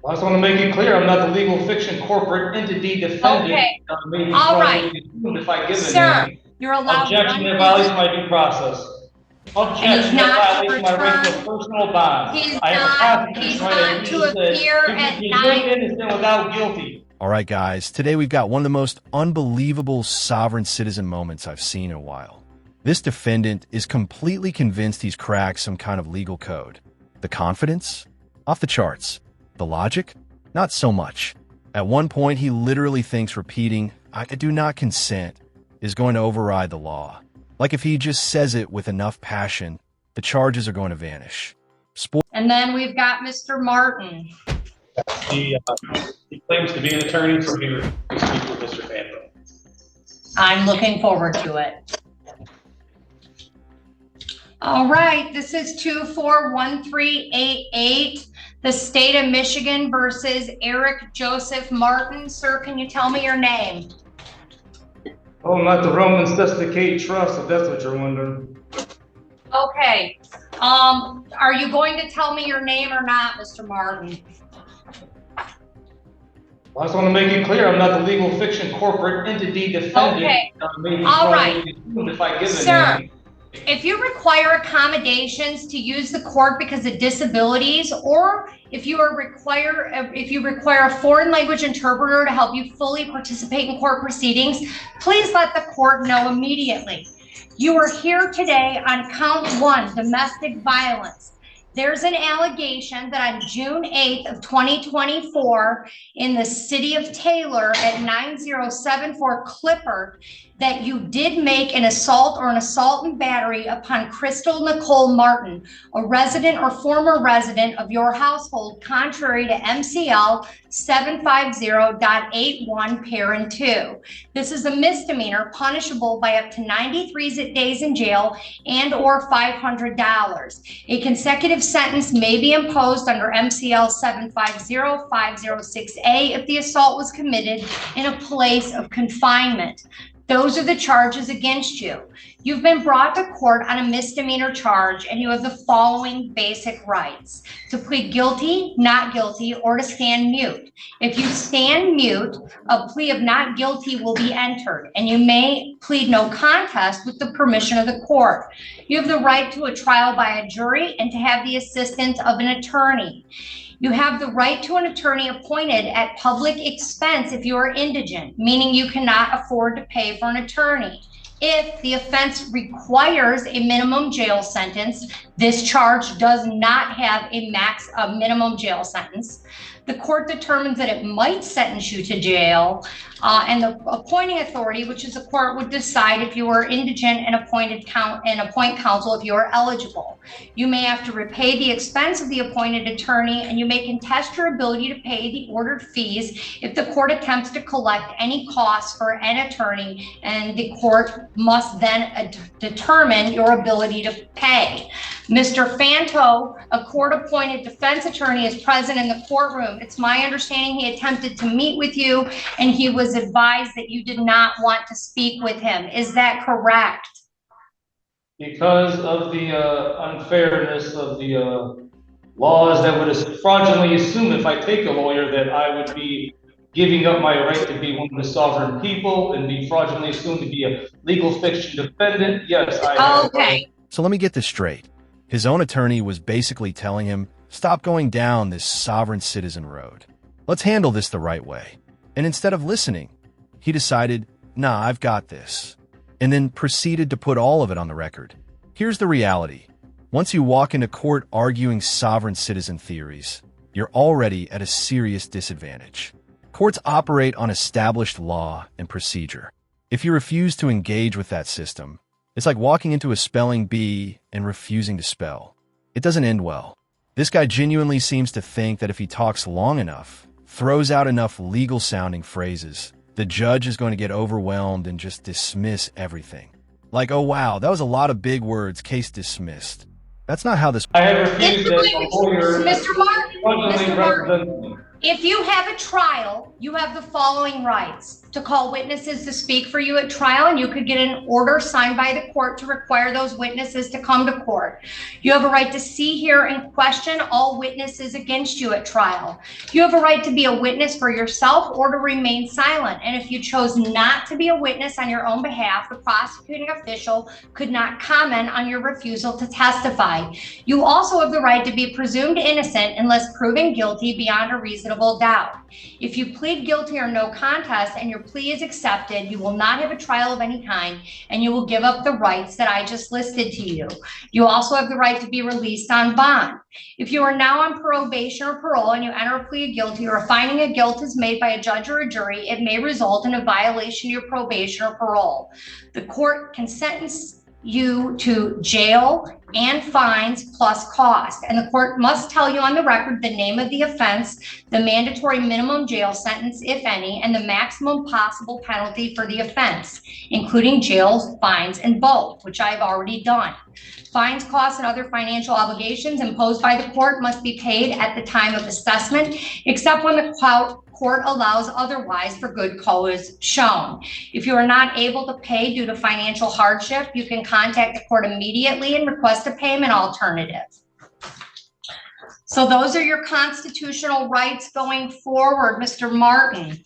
I just want to make it clear, I'm not the legal fiction corporate entity defendant. Okay. Maybe All right. if I give Sir, a name. you're allowed Objection, one that violates minute. my due process. Objection, that violates my right to a personal bond. He's I have a constitutional right, as to you just said, appear to at be 9. innocent without guilty. All right, guys, today we've got one of the most unbelievable sovereign citizen moments I've seen in a while. This defendant is completely convinced he's cracked some kind of legal code. The confidence? Off the charts. The logic? Not so much. At one point, he literally thinks repeating, "I do not consent," is going to override the law. Like if he just says it with enough passion, the charges are going to vanish. And then we've got Mr. Martin. He claims to be an attorney, so he refused to speak with Mr. Phantom. I'm looking forward to it. All right, this is 241388, the state of Michigan versus Eric Joseph Martin. Sir, can you tell me your name? Oh, not the Romans Desticate Trust, if that's what you're wondering. Okay. Are you going to tell me your name or not, Mr. Martin? I just want to make it clear, I'm not the legal fiction corporate entity defendant. Okay. All right. If I give Sir, if you require accommodations to use the court because of disabilities, or if you require a foreign language interpreter to help you fully participate in court proceedings, please let the court know immediately. You are here today on count 1, domestic violence. There's an allegation that on June 8th of 2024 in the city of Taylor at 9074 Clippard, that you did make an assault or an assault and battery upon Crystal Nicole Martin, a resident or former resident of your household, contrary to MCL 750.81 parent 2. This is a misdemeanor punishable by up to 93 days in jail and or $500. A consecutive sentence may be imposed under MCL 750506A if the assault was committed in a place of confinement. Those are the charges against you. You've been brought to court on a misdemeanor charge, and you have the following basic rights: to plead guilty, not guilty, or to stand mute. If you stand mute, a plea of not guilty will be entered, and you may plead no contest with the permission of the court. You have the right to a trial by a jury and to have the assistance of an attorney. You have the right to an attorney appointed at public expense if you are indigent, meaning you cannot afford to pay for an attorney. If the offense requires a minimum jail sentence, this charge does not have a minimum jail sentence. The court determines that it might sentence you to jail, and the appointing authority, which is the court, would decide if you are indigent and appoint counsel if you are eligible. You may have to repay the expense of the appointed attorney, and you may contest your ability to pay the ordered fees if the court attempts to collect any costs for an attorney, and the court must then determine your ability to pay. Mr. Fanto, a court-appointed defense attorney, is present in the courtroom. It's my understanding he attempted to meet with you, and he was advised that you did not want to speak with him. Is that correct? Because of the unfairness of the laws that would fraudulently assume if I take a lawyer that I would be giving up my right to be one of the sovereign people and be fraudulently assumed to be a legal fiction defendant, yes, I Okay. So let me get this straight. His own attorney was basically telling him, stop going down this sovereign citizen road. Let's handle this the right way. And instead of listening, he decided, nah, I've got this, and then proceeded to put all of it on the record. Here's the reality. Once you walk into court arguing sovereign citizen theories, you're already at a serious disadvantage. Courts operate on established law and procedure. If you refuse to engage with that system, it's like walking into a spelling bee and refusing to spell. It doesn't end well. This guy genuinely seems to think that if he talks long enough, throws out enough legal-sounding phrases, the judge is going to get overwhelmed and just dismiss everything. Like, oh wow, that was a lot of big words, case dismissed. That's not how this... have refused that a lawyer Mr. Martin, If you have a trial, you have the following rights: to call witnesses to speak for you at trial, and you could get an order signed by the court to require those witnesses to come to court. You have a right to see, hear, and question all witnesses against you at trial. You have a right to be a witness for yourself or to remain silent. And if you chose not to be a witness on your own behalf, the prosecuting official could not comment on your refusal to testify. You also have the right to be presumed innocent unless proven guilty beyond a reasonable doubt. If you plead guilty or no contest and your plea is accepted, you will not have a trial of any kind, and you will give up the rights that I just listed to you. You also have the right to be released on bond. If you are now on probation or parole and you enter a plea of guilty, or a finding of guilt is made by a judge or a jury, it may result in a violation of your probation or parole. The court can sentence you to jail and fines plus cost. And the court must tell you on the record the name of the offense, the mandatory minimum jail sentence, if any, and the maximum possible penalty for the offense, including jail, fines, and both, which I've already done. Fines, costs, and other financial obligations imposed by the court must be paid at the time of assessment, except when the court allows otherwise for good cause shown. If you are not able to pay due to financial hardship, you can contact the court immediately and request a payment alternative. So those are your constitutional rights going forward, Mr. Martin.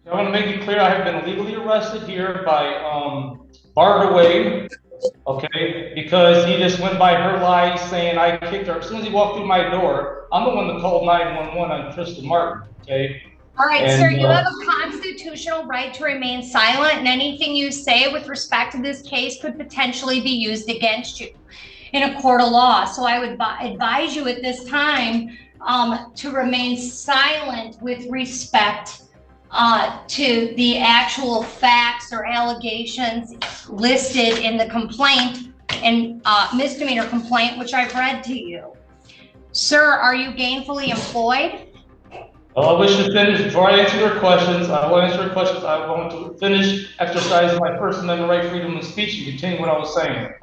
I want to make it clear, I have been illegally arrested here by barred away, okay, because he just went by her lies saying I kicked her. As soon as he walked through my door, I'm the one that called 911 on Crystal Martin, okay? All right, sir, you have a constitutional right to remain silent, and anything you say with respect to this case could potentially be used against you in a court of law. So I would advise you at this time to remain silent with respect to the actual facts or allegations listed in the complaint and misdemeanor complaint, which I've read to you. Sir, are you gainfully employed? Well, I wish to finish before I answer your questions. I will answer your questions. I want to finish exercising my First Amendment right, freedom of speech, and continue what I was saying.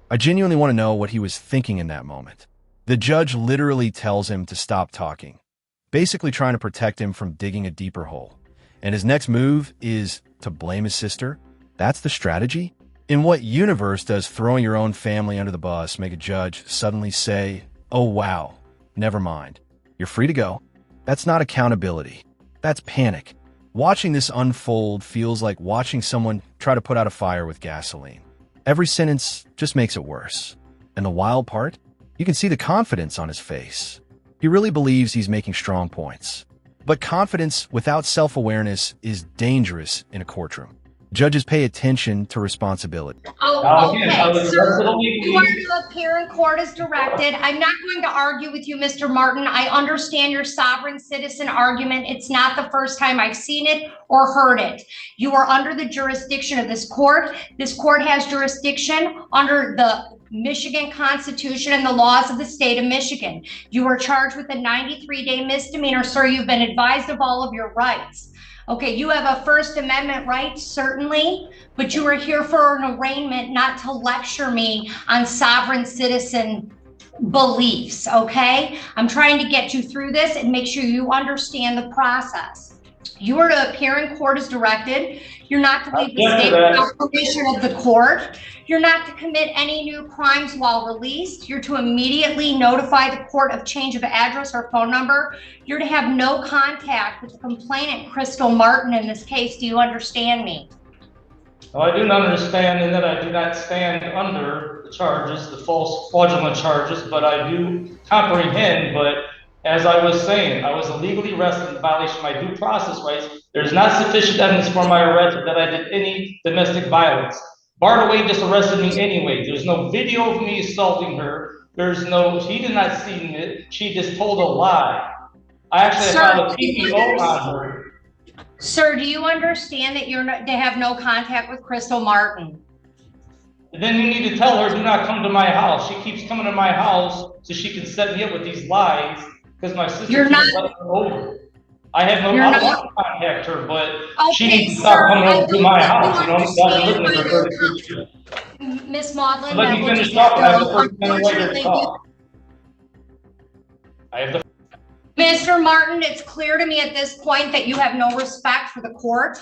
I genuinely want to know what he was thinking in that moment. The judge literally tells him to stop talking, basically trying to protect him from digging a deeper hole. And his next move is to blame his sister? That's the strategy? In what universe does throwing your own family under the bus make a judge suddenly say, oh wow, never mind, you're free to go? That's not accountability. That's panic. Watching this unfold feels like watching someone try to put out a fire with gasoline. Every sentence just makes it worse. And the wild part? You can see the confidence on his face. He really believes he's making strong points. But confidence without self-awareness is dangerous in a courtroom. Judges pay attention to responsibility. Oh, okay. Sir, you are to appear in court as directed. I'm not going to argue with you, Mr. Martin. I understand your sovereign citizen argument. It's not the first time I've seen it or heard it. You are under the jurisdiction of this court. This court has jurisdiction under the Michigan Constitution and the laws of the state of Michigan. You are charged with a 93-day misdemeanor, sir. You've been advised of all of your rights. Okay, you have a First Amendment right, certainly, but you are here for an arraignment, not to lecture me on sovereign citizen beliefs, okay? I'm trying to get you through this and make sure you understand the process. You are to appear in court as directed. You're not to leave the state without permission of the court. You're not to commit any new crimes while released. You're to immediately notify the court of change of address or phone number. You're to have no contact with the complainant, Crystal Martin, in this case. Do you understand me? Well, I do not understand in that I do not stand under the charges, the false fraudulent charges, but I do comprehend. But as I was saying, I was illegally arrested in violation of my due process rights. There's not sufficient evidence for my arrest that I did any domestic violence. Bardaway just arrested me anyway. There's no video of me assaulting her. There's no, he did not see it. She just told a lie. I actually filed a PPO on her. Sir, do you understand that they have no contact with Crystal Martin? Then you need to tell her, do not come to my house. She keeps coming to my house so she can set me up with these lies because my sister can't let her over. I have no, I don't want to contact her, but okay, she needs to stop coming over to my house. You know, I'm living with her 32 years. Miss Maudlin, let me finish talking. I have the First Amendment right to talk. I have the. Mr. Martin, it's clear to me at this point that you have no respect for the court.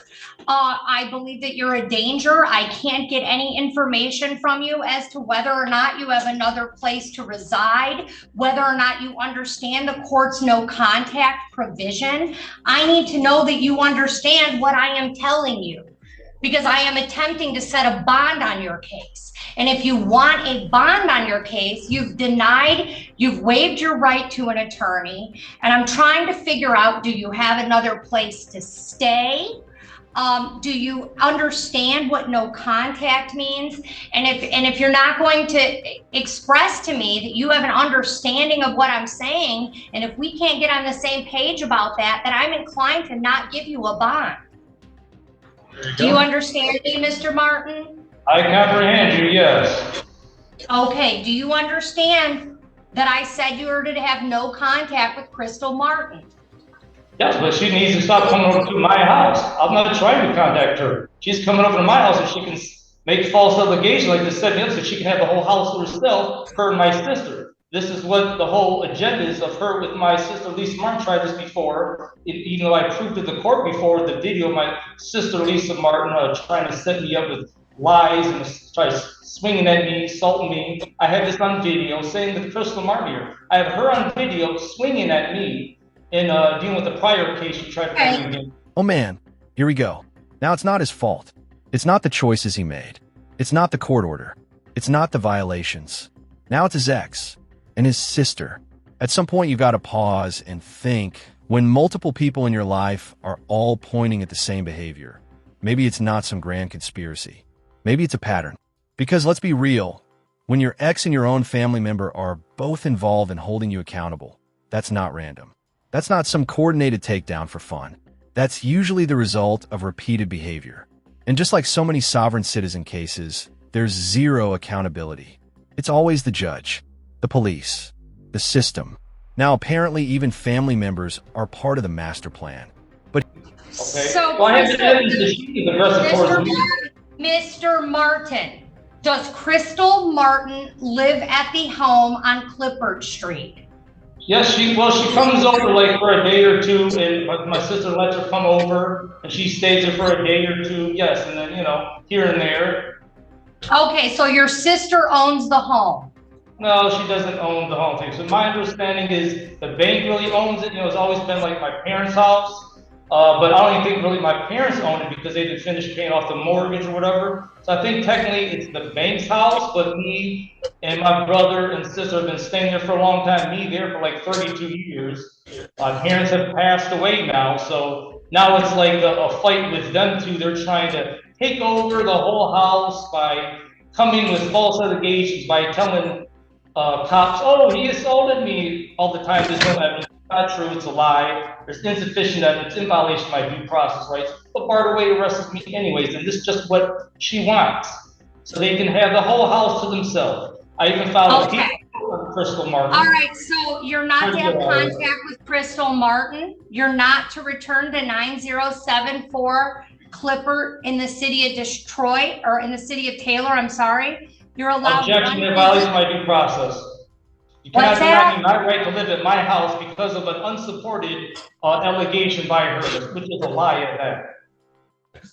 I believe that you're a danger. I can't get any information from you as to whether or not you have another place to reside, whether or not you understand the court's no contact provision. I need to know that you understand what I am telling you, because I am attempting to set a bond on your case. And if you want a bond on your case, you've waived your right to an attorney. And I'm trying to figure out, do you have another place to stay? Do you understand what no contact means? And if you're not going to express to me that you have an understanding of what I'm saying, and if we can't get on the same page about that, then I'm inclined to not give you a bond. Do you understand me, Mr. Martin? I comprehend you, yes. Okay, do you understand that I said you were to have no contact with Crystal Martin? Yes, but she needs to stop coming over to my house. I'm not trying to contact her. She's coming over to my house and she can make false allegations like this, set me up so she can have the whole house to herself, her and my sister. This is what the whole agenda is of her with my sister. Lisa Martin tried this before, even though I proved to the court before the video of my sister Lisa Martin trying to set me up with lies and try swinging at me, assaulting me. I have this on video, saying that Crystal Martin here. I have her on video swinging at me and dealing with the prior case she tried to bring me in. Oh man, here we go. Now it's not his fault. It's not the choices he made. It's not the court order. It's not the violations. Now it's his ex and his sister. At some point, you've got to pause and think. When multiple people in your life are all pointing at the same behavior, maybe it's not some grand conspiracy. Maybe it's a pattern. Because let's be real, when your ex and your own family member are both involved in holding you accountable, that's not random. That's not some coordinated takedown for fun. That's usually the result of repeated behavior. And just like so many sovereign citizen cases, there's zero accountability. It's always the judge, the police, the system. Now, apparently, even family members are part of the master plan. But Okay. So, well, I have the evidence that she is aggressive towards me. Mr. Martin, does Crystal Martin live at the home on Clifford Street? Yes, she comes over like for a day or two, and my sister lets her come over, and she stays there for a day or two. Yes, and then here and there. Okay, so your sister owns the home. No, she doesn't own the home thing. So my understanding is the bank really owns it. It's always been like my parents' house. But I don't even think really my parents own it because they didn't finish paying off the mortgage or whatever. So I think technically it's the bank's house, but me and my brother and sister have been staying there for a long time. Me there for like 32 years. My parents have passed away now, so now it's like a fight with them two. They're trying to take over the whole house by coming with false allegations, by telling cops, oh, he assaulted me all the time. There's no evidence. It's not true. It's a lie. There's insufficient evidence in violation of my due process rights. But Bardaway arrested me anyways, and this is just what she wants. So they can have the whole house to themselves. I even filed a case on Crystal Martin. All right, so you're not to have contact with Crystal Martin. You're not to return to 9074 Clipper in the city of Detroit, or in the city of Taylor, I'm sorry. You're allowed Objection to violation of my due process. You cannot deny me my right to live at my house because of an unsupported allegation by her, which is a lie at that.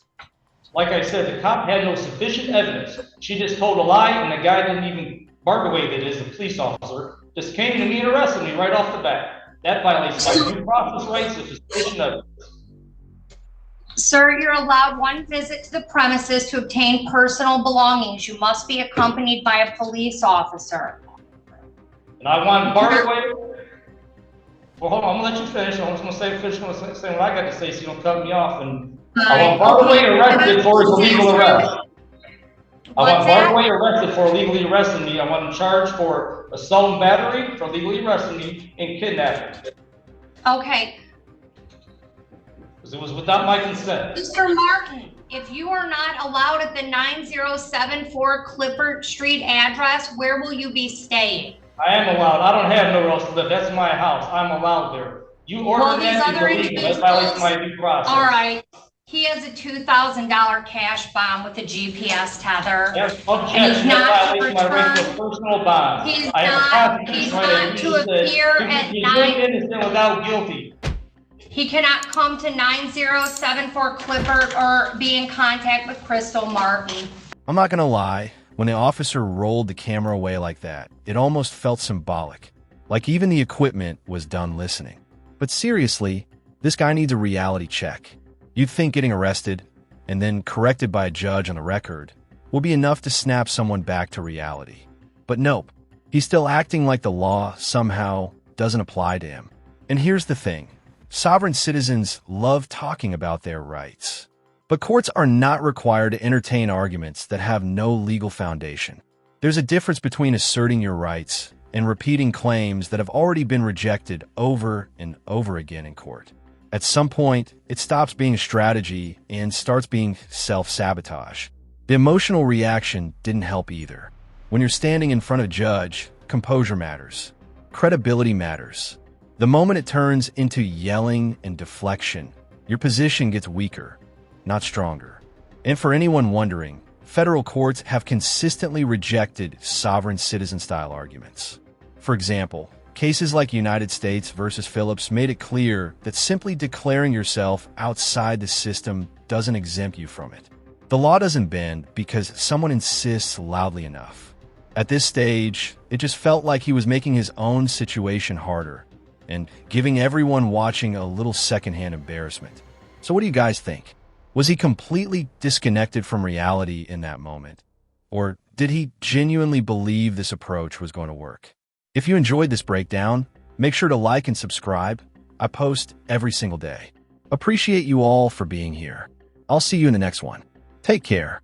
Like I said, the cop had no sufficient evidence. She just told a lie, and the guy didn't even bark away, that is, the police officer, just came to me and arrested me right off the bat. That violates my due process rights if sufficient evidence. Sir, you're allowed one visit to the premises to obtain personal belongings. You must be accompanied by a police officer. And I want Bardaway. Well, hold on, I'm gonna let you finish. I'm just gonna finish what I got to say, so you don't cut me off. And I want Bardaway arrested for his illegal arrest. I want Bardaway arrested for illegally arresting me. I want him charged for assault and battery, for illegally arresting me, and kidnapping. Okay. Because it was without my consent. Mr. Martin, if you are not allowed at the 9074 Clifford Street address, where will you be staying? I am allowed. I don't have nowhere else to live. That's my house. I'm allowed there. You ordered that is illegal. That violates my due process. All right. He has a $2,000 cash bond with a GPS tether. Yes, I'll check. And he's not to Violation my right to a return. personal bond. He's I have a not constitutional right, to as you said, appear to at be 9. innocent without guilty. He cannot come to 9074 Clifford or be in contact with Crystal Martin. I'm not gonna lie, when the officer rolled the camera away like that, it almost felt symbolic, like even the equipment was done listening. But seriously, this guy needs a reality check. You'd think getting arrested and then corrected by a judge on the record will be enough to snap someone back to reality. But nope, he's still acting like the law somehow doesn't apply to him. And here's the thing. Sovereign citizens love talking about their rights. But courts are not required to entertain arguments that have no legal foundation. There's a difference between asserting your rights and repeating claims that have already been rejected over and over again in court. At some point, it stops being strategy and starts being self-sabotage. The emotional reaction didn't help either. When you're standing in front of a judge, composure matters. Credibility matters. The moment it turns into yelling and deflection, your position gets weaker, not stronger. And for anyone wondering, federal courts have consistently rejected sovereign citizen-style arguments. For example, cases like United States versus Phillips made it clear that simply declaring yourself outside the system doesn't exempt you from it. The law doesn't bend because someone insists loudly enough. At this stage, it just felt like he was making his own situation harder and giving everyone watching a little secondhand embarrassment. So what do you guys think? Was he completely disconnected from reality in that moment? Or did he genuinely believe this approach was going to work? If you enjoyed this breakdown, make sure to like and subscribe. I post every single day. Appreciate you all for being here. I'll see you in the next one. Take care.